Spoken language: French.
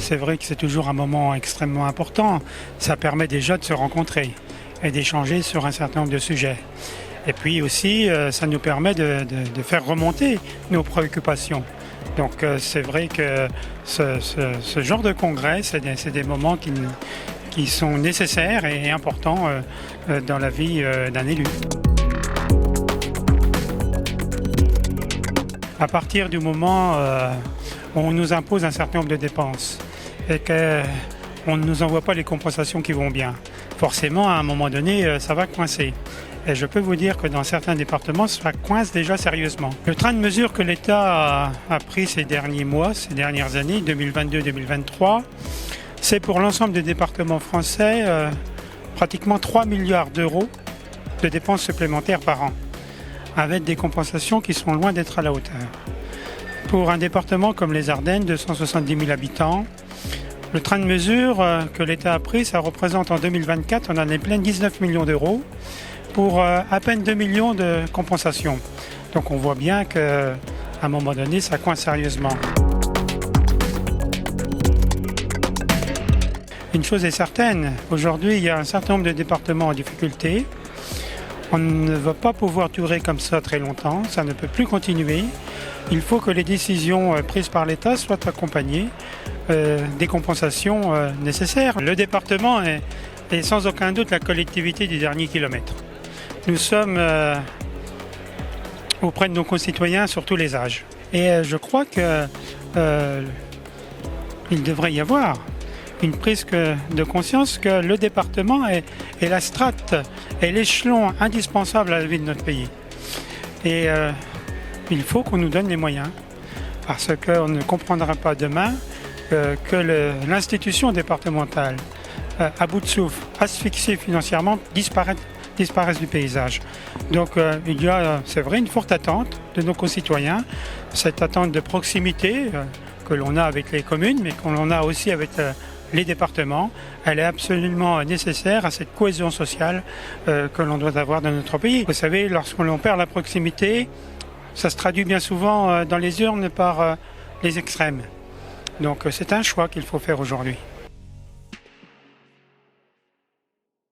c'est vrai que c'est toujours un moment extrêmement important. Ça permet déjà de se rencontrer et d'échanger sur un certain nombre de sujets. Et puis aussi, ça nous permet de faire remonter nos préoccupations. Donc c'est vrai que ce genre de congrès, c'est des moments qui sont nécessaires et importants dans la vie d'un élu. À partir du moment où on nous impose un certain nombre de dépenses et qu'on ne nous envoie pas les compensations qui vont bien, forcément, à un moment donné, ça va coincer. Et je peux vous dire que dans certains départements, ça coince déjà sérieusement. Le train de mesure que l'État a pris ces derniers mois, ces dernières années, 2022-2023, c'est pour l'ensemble des départements français pratiquement 3 milliards d'euros de dépenses supplémentaires par an, avec des compensations qui sont loin d'être à la hauteur. Pour un département comme les Ardennes, 270 000 habitants, le train de mesure que l'État a pris, ça représente en 2024, on en est plein 19 millions d'euros pour à peine 2 millions de compensations. Donc on voit bien qu'à un moment donné, ça coince sérieusement. Une chose est certaine, aujourd'hui il y a un certain nombre de départements en difficulté. On ne va pas pouvoir durer comme ça très longtemps, ça ne peut plus continuer. Il faut que les décisions prises par l'État soient accompagnées des compensations nécessaires. Le département est sans aucun doute la collectivité du dernier kilomètre. Nous sommes auprès de nos concitoyens sur tous les âges. Et je crois qu'il devrait y avoir une prise de conscience que le département est la strate, est l'échelon indispensable à la vie de notre pays. Et il faut qu'on nous donne les moyens, parce qu'on ne comprendra pas demain que l'institution départementale, à bout de souffle, asphyxiée financièrement, disparaisse du paysage. Donc il y a, c'est vrai, une forte attente de nos concitoyens, cette attente de proximité que l'on a avec les communes, mais que l'on a aussi avec les départements, elle est absolument nécessaire à cette cohésion sociale que l'on doit avoir dans notre pays. Vous savez, lorsque l'on perd la proximité, ça se traduit bien souvent dans les urnes par les extrêmes. Donc c'est un choix qu'il faut faire aujourd'hui.